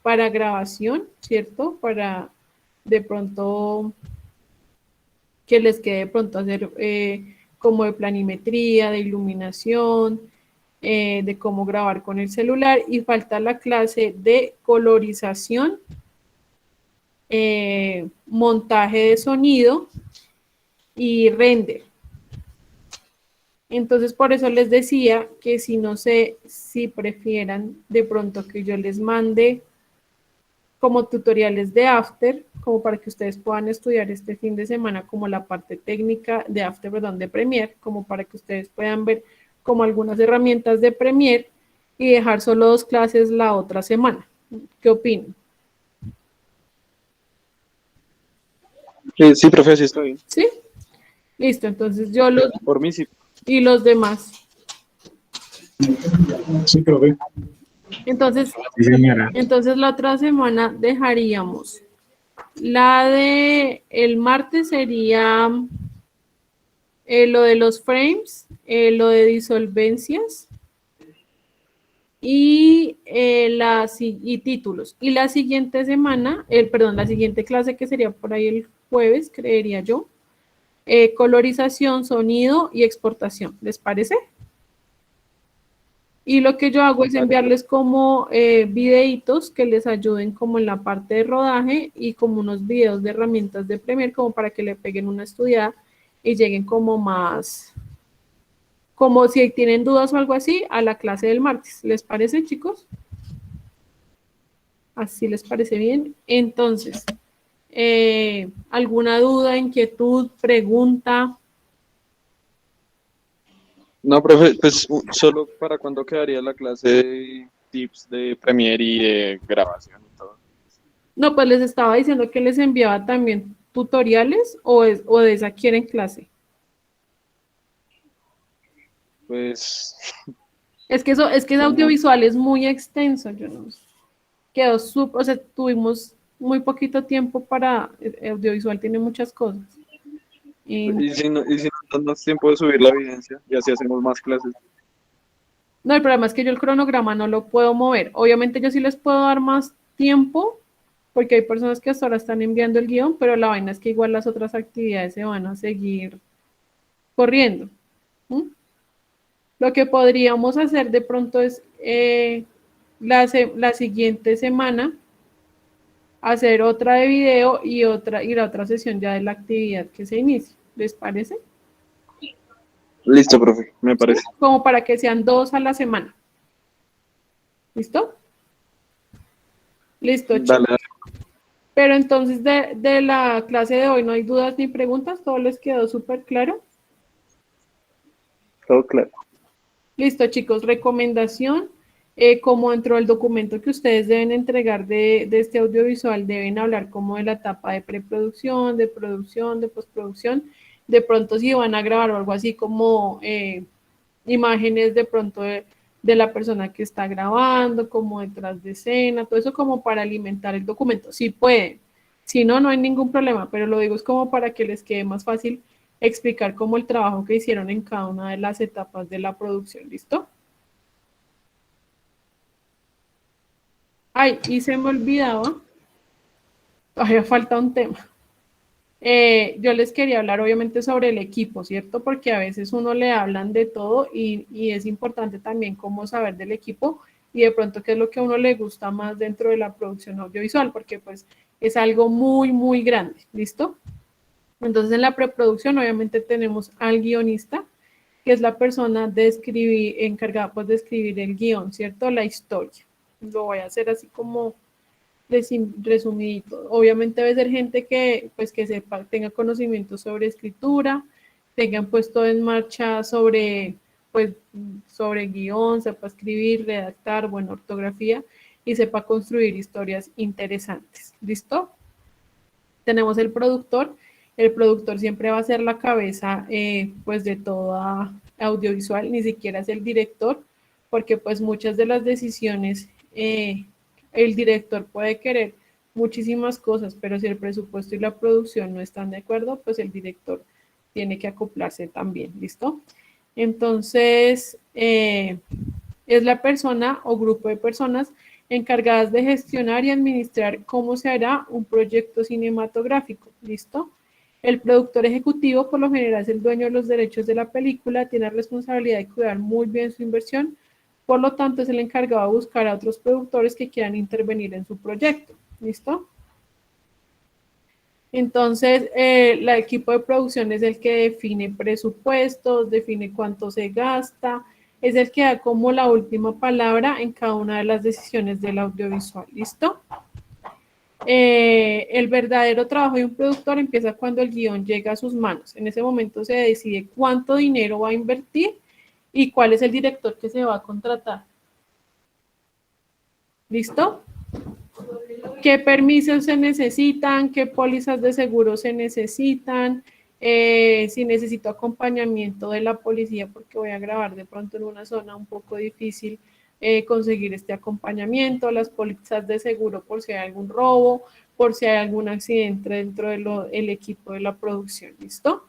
para grabación, ¿cierto? Para de pronto que les quede de pronto hacer como de planimetría, de iluminación, de cómo grabar con el celular. Y falta la clase de colorización, montaje de sonido y render. Entonces, por eso les decía que si no sé si prefieran de pronto que yo les mande como tutoriales de After, como para que ustedes puedan estudiar este fin de semana como la parte técnica de After, perdón, de Premiere, como para que ustedes puedan ver como algunas herramientas de Premiere y dejar solo 2 clases la otra semana. ¿Qué opinan? Sí, profe, sí está bien. ¿Sí? Listo, entonces yo los... Por mí sí. Y los demás. Sí, profe. Entonces, Sí, señora. entonces la otra semana dejaríamos la de el martes sería lo de los frames, lo de disolvencias y, y títulos. Y la siguiente semana, perdón, la siguiente clase que sería por ahí el jueves, creería yo, colorización, sonido y exportación. ¿Les parece? Y lo que yo hago es enviarles como videitos que les ayuden como en la parte de rodaje y como unos videos de herramientas de Premiere como para que le peguen una estudiada y lleguen como más, como si tienen dudas o algo así, a la clase del martes. ¿Les parece, chicos? ¿Así les parece bien? Entonces, ¿alguna duda, inquietud, pregunta? No, profe, pues solo para cuándo quedaría la clase de tips de Premiere y de grabación y todo. No, pues les estaba diciendo que les enviaba también tutoriales o de esa quieren clase. Pues Es que el audiovisual es muy extenso, yo no sé. Quedó o sea, tuvimos muy poquito tiempo para, el audiovisual tiene muchas cosas. y si no nos damos tiempo de subir la evidencia y así hacemos más clases. No, el problema es que yo el cronograma no lo puedo mover. Obviamente yo sí les puedo dar más tiempo, porque hay personas que hasta ahora están enviando el guión, pero la vaina es que igual las otras actividades se van a seguir corriendo. ¿Mm? Lo que podríamos hacer de pronto es la siguiente semana hacer otra de video y la otra sesión ya de la actividad que se inicia. ¿Les parece? Listo, profe, me parece. ¿Sí? Como para que sean 2 a la semana. ¿Listo? Listo, chicos. Dale, dale. Pero entonces de la clase de hoy no hay dudas ni preguntas, todo les quedó súper claro. Todo claro. Listo, chicos, recomendación, como dentro del documento que ustedes deben entregar de este audiovisual, deben hablar como de la etapa de preproducción, de producción, de postproducción. De pronto si van a grabar o algo así como imágenes de pronto de la persona que está grabando, como detrás de escena, todo eso como para alimentar el documento. Si pueden, si no, no hay ningún problema, pero lo digo es como para que les quede más fácil explicar como el trabajo que hicieron en cada una de las etapas de la producción. ¿Listo? Ay, y se me olvidaba, todavía falta un tema. Yo les quería hablar obviamente sobre el equipo, ¿cierto? Porque a veces uno le hablan de todo y es importante también cómo saber del equipo y de pronto qué es lo que a uno le gusta más dentro de la producción audiovisual, porque pues es algo muy, muy grande, ¿listo? Entonces en la preproducción obviamente tenemos al guionista, que es la persona de escribir, encargada pues de escribir el guión, ¿cierto? La historia. Lo voy a hacer así como resumidito. Obviamente debe ser gente que pues que sepa, tenga conocimiento sobre escritura, tengan puesto en marcha sobre pues sobre guión, sepa escribir, redactar, buena ortografía y sepa construir historias interesantes. ¿Listo? Tenemos el productor siempre va a ser la cabeza pues de toda audiovisual, ni siquiera es el director, porque pues muchas de las decisiones el director puede querer muchísimas cosas, pero si el presupuesto y la producción no están de acuerdo, pues el director tiene que acoplarse también, ¿listo? Entonces, es la persona o grupo de personas encargadas de gestionar y administrar cómo se hará un proyecto cinematográfico, ¿listo? El productor ejecutivo, por lo general, es el dueño de los derechos de la película, tiene la responsabilidad de cuidar muy bien su inversión, por lo tanto, es el encargado de buscar a otros productores que quieran intervenir en su proyecto, ¿listo? Entonces, el equipo de producción es el que define presupuestos, define cuánto se gasta, es el que da como la última palabra en cada una de las decisiones del audiovisual, ¿listo? El verdadero trabajo de un productor empieza cuando el guión llega a sus manos. En ese momento se decide cuánto dinero va a invertir y cuál es el director que se va a contratar. ¿Listo? ¿Qué permisos se necesitan? ¿Qué pólizas de seguro se necesitan? Si necesito acompañamiento de la policía, porque voy a grabar de pronto en una zona un poco difícil, conseguir este acompañamiento, las pólizas de seguro por si hay algún robo, por si hay algún accidente dentro del equipo de la producción. ¿Listo?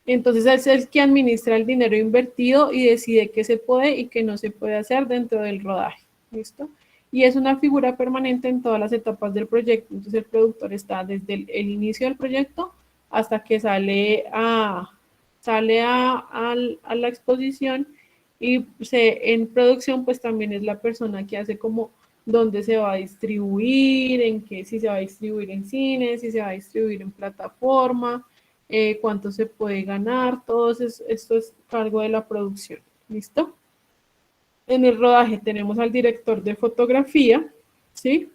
Entonces es el que administra el dinero invertido y decide qué se puede y qué no se puede hacer dentro del rodaje. ¿Listo? Y es una figura permanente en todas las etapas del proyecto. Entonces el productor está desde el inicio del proyecto hasta que sale a la exposición, y en producción pues también es la persona que hace como dónde se va a distribuir, si se va a distribuir en cine, si se va a distribuir en plataforma, cuánto se puede ganar, todo esto es cargo de la producción. ¿Listo? En el rodaje tenemos al director de fotografía, ¿sí?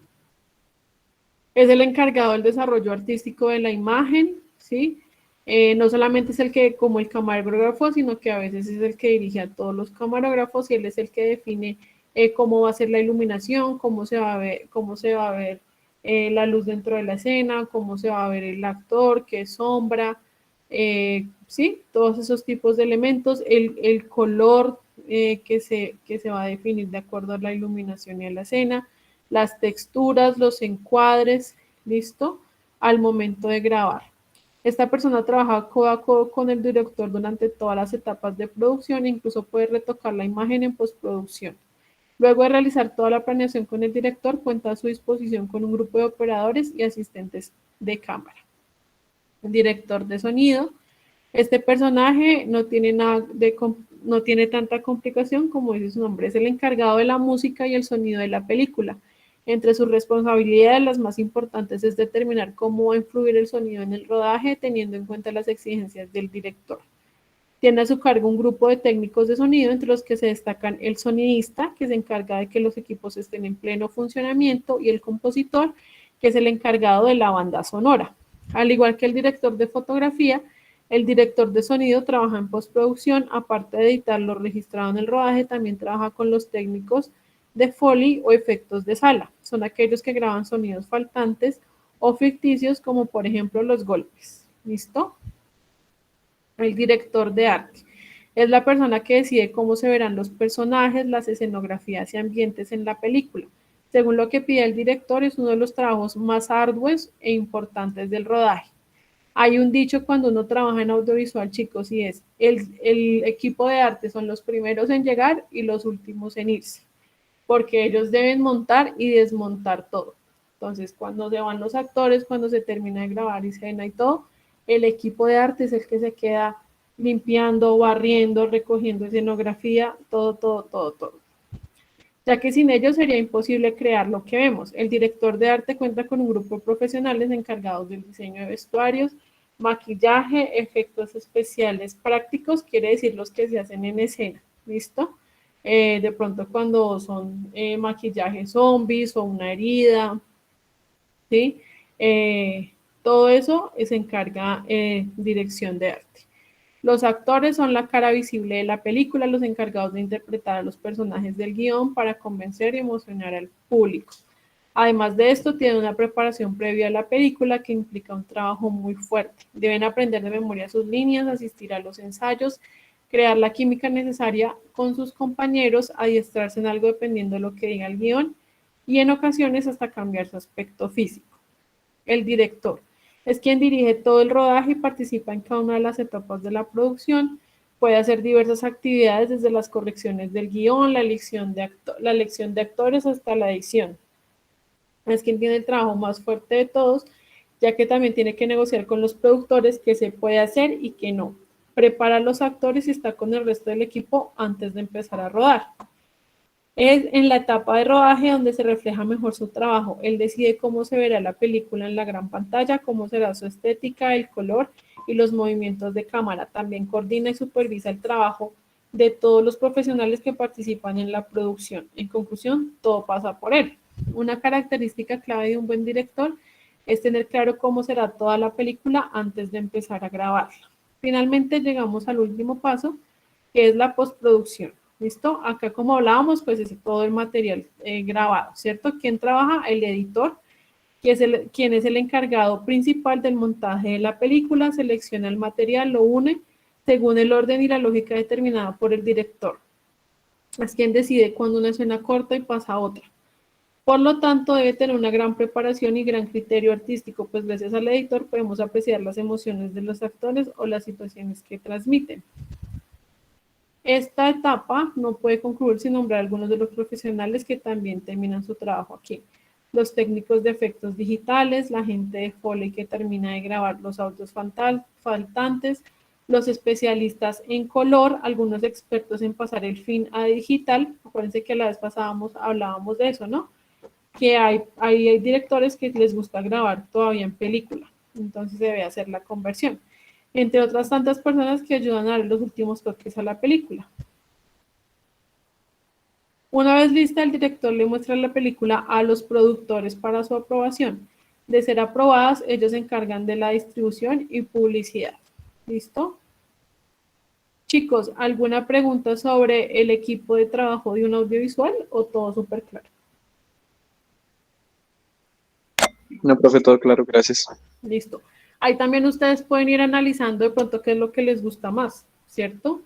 Es el encargado del desarrollo artístico de la imagen, ¿sí? No solamente es el que, como el camarógrafo, sino que a veces es el que dirige a todos los camarógrafos y él es el que define cómo va a ser la iluminación, cómo se va a ver la luz dentro de la escena, cómo se va a ver el actor, qué sombra, ¿sí? Todos esos tipos de elementos, el color que se va a definir de acuerdo a la iluminación y a la escena, las texturas, los encuadres, ¿listo? Al momento de grabar. Esta persona trabaja codo a codo con el director durante todas las etapas de producción e incluso puede retocar la imagen en postproducción. Luego de realizar toda la planeación con el director, cuenta a su disposición con un grupo de operadores y asistentes de cámara. El director de sonido. Este personaje no tiene tanta complicación como dice su nombre. Es el encargado de la música y el sonido de la película. Entre sus responsabilidades, las más importantes es determinar cómo va a influir el sonido en el rodaje, teniendo en cuenta las exigencias del director. Tiene a su cargo un grupo de técnicos de sonido, entre los que se destacan el sonidista, que se encarga de que los equipos estén en pleno funcionamiento, y el compositor, que es el encargado de la banda sonora. Al igual que el director de fotografía, el director de sonido trabaja en postproducción. Aparte de editar lo registrado en el rodaje, también trabaja con los técnicos de Foley o efectos de sala. Son aquellos que graban sonidos faltantes o ficticios, como por ejemplo los golpes. ¿Listo? El director de arte es la persona que decide cómo se verán los personajes, las escenografías y ambientes en la película. Según lo que pide el director, es uno de los trabajos más arduos e importantes del rodaje. Hay un dicho cuando uno trabaja en audiovisual, chicos, y es: el equipo de arte son los primeros en llegar y los últimos en irse, porque ellos deben montar y desmontar todo. Entonces, cuando se van los actores, cuando se termina de grabar escena y todo, el equipo de arte es el que se queda limpiando, barriendo, recogiendo escenografía, todo. Ya que sin ellos sería imposible crear lo que vemos. El director de arte cuenta con un grupo de profesionales encargados del diseño de vestuarios, maquillaje, efectos especiales prácticos, quiere decir los que se hacen en escena, ¿listo? De pronto cuando son maquillajes zombies o una herida, ¿sí? Todo eso se encarga dirección de arte. Los actores son la cara visible de la película, los encargados de interpretar a los personajes del guión para convencer y emocionar al público. Además de esto, tienen una preparación previa a la película que implica un trabajo muy fuerte. Deben aprender de memoria sus líneas, asistir a los ensayos, crear la química necesaria con sus compañeros, adiestrarse en algo dependiendo de lo que diga el guión y en ocasiones hasta cambiar su aspecto físico. El director es quien dirige todo el rodaje y participa en cada una de las etapas de la producción. Puede hacer diversas actividades desde las correcciones del guión, la elección de actores hasta la edición. Es quien tiene el trabajo más fuerte de todos, ya que también tiene que negociar con los productores qué se puede hacer y qué no. Prepara a los actores y está con el resto del equipo antes de empezar a rodar. Es en la etapa de rodaje donde se refleja mejor su trabajo. Él decide cómo se verá la película en la gran pantalla, cómo será su estética, el color y los movimientos de cámara. También coordina y supervisa el trabajo de todos los profesionales que participan en la producción. En conclusión, todo pasa por él. Una característica clave de un buen director es tener claro cómo será toda la película antes de empezar a grabarla. Finalmente llegamos al último paso, que es la postproducción. ¿Listo? Acá, como hablábamos, pues es todo el material grabado, ¿cierto? ¿Quién trabaja? El editor, quien es el encargado principal del montaje de la película, selecciona el material, lo une según el orden y la lógica determinada por el director. Es quien decide cuándo una escena corta y pasa a otra. Por lo tanto, debe tener una gran preparación y gran criterio artístico, pues gracias al editor podemos apreciar las emociones de los actores o las situaciones que transmiten. Esta etapa no puede concluir sin nombrar a algunos de los profesionales que también terminan su trabajo aquí. Los técnicos de efectos digitales, la gente de Foley que termina de grabar los audios faltantes, los especialistas en color, algunos expertos en pasar el film a digital. Acuérdense que la vez pasada hablábamos de eso, ¿no? Que hay directores que les gusta grabar todavía en película, entonces se debe hacer la conversión, entre otras tantas personas que ayudan a dar los últimos toques a la película. Una vez lista, el director le muestra la película a los productores para su aprobación. De ser aprobadas, ellos se encargan de la distribución y publicidad. ¿Listo? Chicos, ¿alguna pregunta sobre el equipo de trabajo de un audiovisual o todo súper claro? No, profe, todo claro, gracias. Listo. Ahí también ustedes pueden ir analizando de pronto qué es lo que les gusta más, ¿cierto?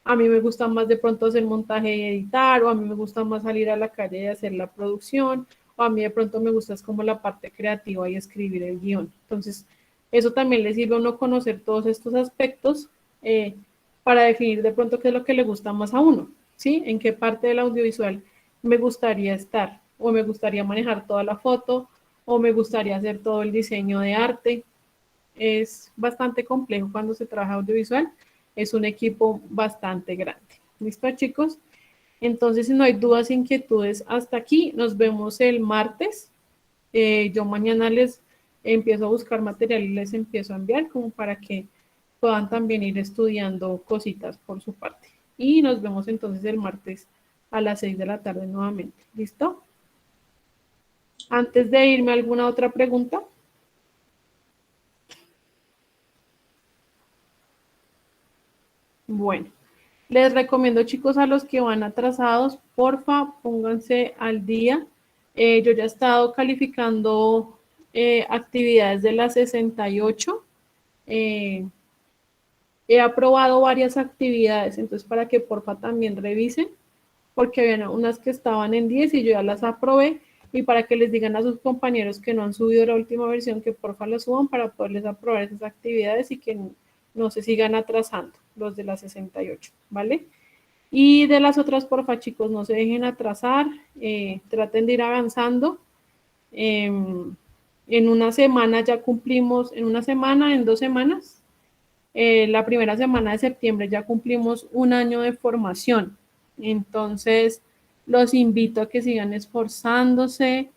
A mí me gusta más de pronto hacer montaje y editar, o a mí me gusta más salir a la calle y hacer la producción, o a mí de pronto me gusta es como la parte creativa y escribir el guión. Entonces, eso también les sirve a uno conocer todos estos aspectos para definir de pronto qué es lo que le gusta más a uno, ¿sí? En qué parte del audiovisual me gustaría estar, o me gustaría manejar toda la foto, o me gustaría hacer todo el diseño de arte. Es bastante complejo cuando se trabaja audiovisual, es un equipo bastante grande. ¿Listo, chicos? Entonces, si no hay dudas, inquietudes, hasta aquí. Nos vemos el martes. Yo mañana les empiezo a buscar material y les empiezo a enviar como para que puedan también ir estudiando cositas por su parte. Y nos vemos entonces el martes a las 6 de la tarde nuevamente. ¿Listo? Antes de irme, ¿alguna otra pregunta? Bueno, les recomiendo, chicos, a los que van atrasados, porfa, pónganse al día. Yo ya he estado calificando actividades de las 68. He aprobado varias actividades, entonces para que porfa también revisen, porque había unas que estaban en 10 y yo ya las aprobé, y para que les digan a sus compañeros que no han subido la última versión, que porfa la suban para poderles aprobar esas actividades y que no se sigan atrasando los de las 68, ¿vale? Y de las otras, porfa, chicos, no se dejen atrasar, traten de ir avanzando. En una semana ya cumplimos, en 2 semanas, la primera semana de septiembre ya cumplimos 1 año de formación. Entonces, los invito a que sigan esforzándose,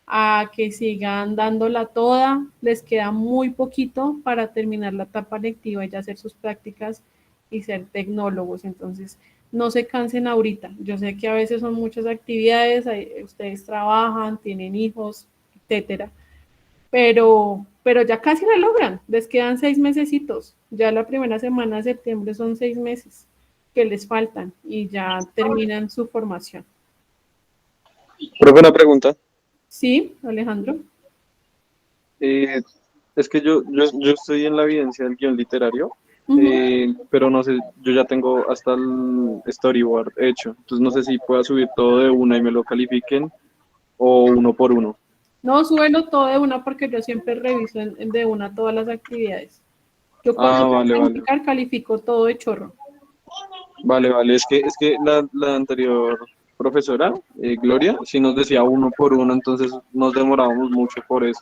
a que sigan dándola toda. Les queda muy poquito para terminar la etapa lectiva y ya hacer sus prácticas y ser tecnólogos. Entonces, no se cansen ahorita. Yo sé que a veces son muchas actividades, ustedes trabajan, tienen hijos, etcétera, pero ya casi la logran. Les quedan 6 mesecitos. Ya la primera semana de septiembre son 6 meses que les faltan y ya terminan su formación. Profe, una pregunta. Sí, Alejandro. Es que yo estoy en la evidencia del guión literario, pero no sé, yo ya tengo hasta el storyboard hecho, entonces no sé si pueda subir todo de una y me lo califiquen o uno por uno. No, súbelo todo de una porque yo siempre reviso de una todas las actividades. Yo cuando Vale. califico todo de chorro. Vale, es que la anterior profesora, Gloria, sí nos decía uno por uno, entonces nos demorábamos mucho por eso.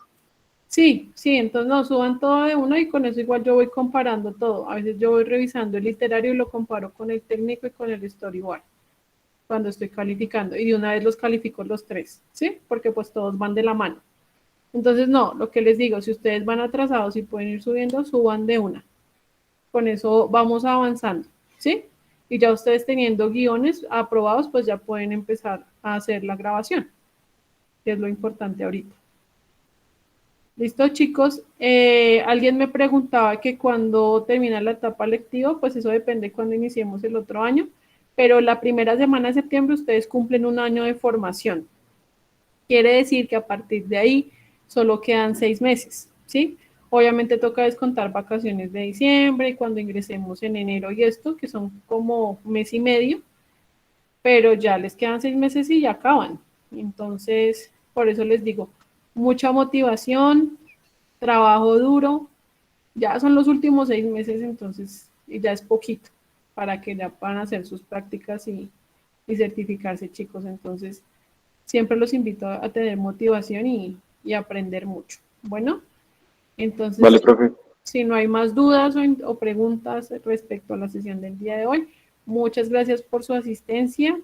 Sí, entonces no, suban todo de uno y con eso igual yo voy comparando todo. A veces yo voy revisando el literario y lo comparo con el técnico y con el storyboard cuando estoy calificando. Y de una vez los califico los 3, ¿sí? Porque pues todos van de la mano. Entonces no, lo que les digo, si ustedes van atrasados y pueden ir subiendo, suban de una. Con eso vamos avanzando, ¿sí? Y ya ustedes teniendo guiones aprobados, pues ya pueden empezar a hacer la grabación. que es lo importante ahorita. ¿Listo, chicos? Alguien me preguntaba que cuando termina la etapa lectiva, pues eso depende cuando iniciemos el otro año, pero la primera semana de septiembre ustedes cumplen un año de formación. Quiere decir que a partir de ahí solo quedan 6 meses, ¿sí? Obviamente toca descontar vacaciones de diciembre y cuando ingresemos en enero y esto, que son como mes y medio, pero ya les quedan 6 meses y ya acaban. Entonces, por eso les digo, mucha motivación, trabajo duro, ya son los últimos 6 meses, entonces ya es poquito para que ya puedan hacer sus prácticas y certificarse, chicos. Entonces, siempre los invito a tener motivación y aprender mucho. Bueno, entonces, Vale, profe. si no hay más dudas o preguntas respecto a la sesión del día de hoy, muchas gracias por su asistencia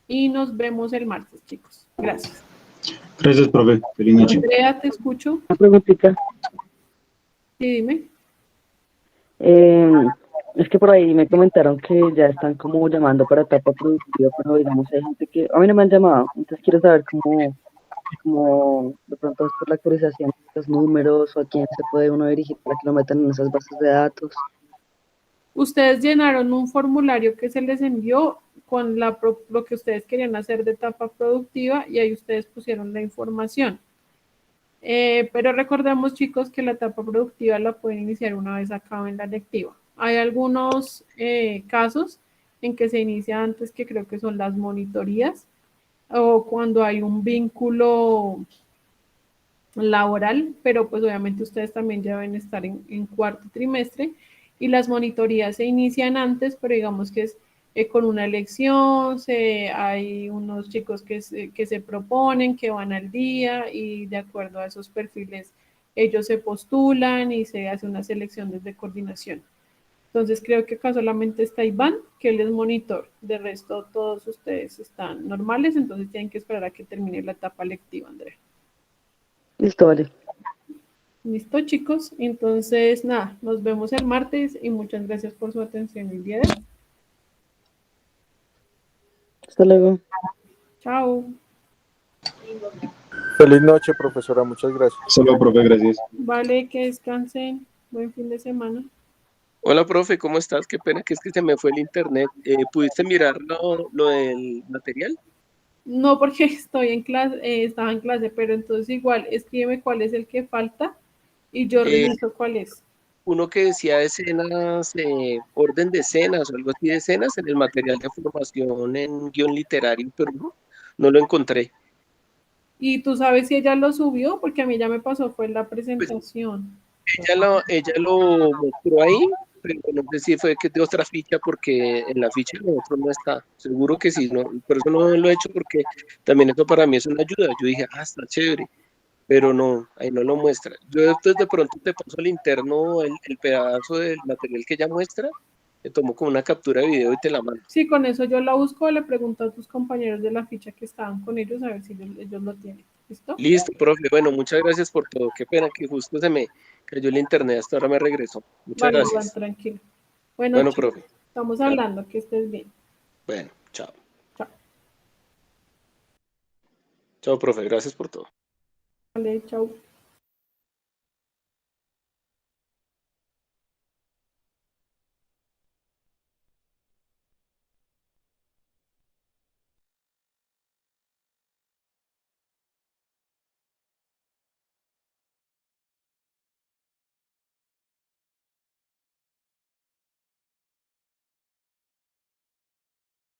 y nos vemos el martes, chicos. Gracias. Gracias, profe. Feliz noche. Andrea, te escucho. Una preguntita. Sí, dime. Es que por ahí me comentaron que ya están como llamando para etapa productiva, pero digamos hay gente que a mí no me han llamado, entonces quiero saber cómo de pronto es por la actualización de los números o a quién se puede uno dirigir para que lo metan en esas bases de datos. Ustedes llenaron un formulario que se les envió con lo que ustedes querían hacer de etapa productiva y ahí ustedes pusieron la información. Pero recordemos, chicos, que la etapa productiva la pueden iniciar una vez acaben la lectiva. Hay algunos casos en que se inicia antes, que creo que son las monitorías, o cuando hay un vínculo laboral, pero pues obviamente ustedes también ya deben estar en cuarto trimestre, y las monitorías se inician antes, pero digamos que es con una elección, hay unos chicos que se proponen, que van al día y de acuerdo a esos perfiles ellos se postulan y se hace una selección desde coordinación. Entonces creo que acá solamente está Iván, que él es monitor, de resto todos ustedes están normales, entonces tienen que esperar a que termine la etapa lectiva, Andrea. Listo, vale. Listo, chicos, entonces nada, nos vemos el martes y muchas gracias por su atención el día de hoy. Hasta luego. Chao. Feliz noche, profesora. Muchas gracias. Solo, profe, gracias. Vale, que descansen. Buen fin de semana. Hola, profe, ¿cómo estás? Qué pena que es que se me fue el internet. ¿Pudiste mirar lo del material? No, porque estoy en clase, estaba en clase, pero entonces igual, escríbeme cuál es el que falta y yo reviso cuál es. Uno que decía escenas, orden de escenas o algo así de escenas en el material de formación en guión literario, pero no lo encontré. ¿Y tú sabes si ella lo subió? Porque a mí ya me pasó, fue la presentación. Ella lo mostró ahí, pero no sé si fue que de otra ficha, porque en la ficha de otro no está. Seguro que sí, no, por eso no lo he hecho, porque también eso para mí es una ayuda. Yo dije, está chévere, pero no, ahí no lo muestra. Yo después de pronto te paso al interno el pedazo del material que ella muestra, te tomo como una captura de video y te la mando. Sí, con eso yo la busco, le pregunto a tus compañeros de la ficha que estaban con ellos a ver si ellos lo tienen. ¿Listo? Listo, profe. Bueno, muchas gracias por todo. Qué pena que justo se me cayó el internet, hasta ahora me regresó. Muchas gracias. Iván, tranquilo. Bueno, chicos, profe. estamos hablando, que estés bien. Bueno, chao. Chao. Chao, profe. Gracias por todo. Vale, chao.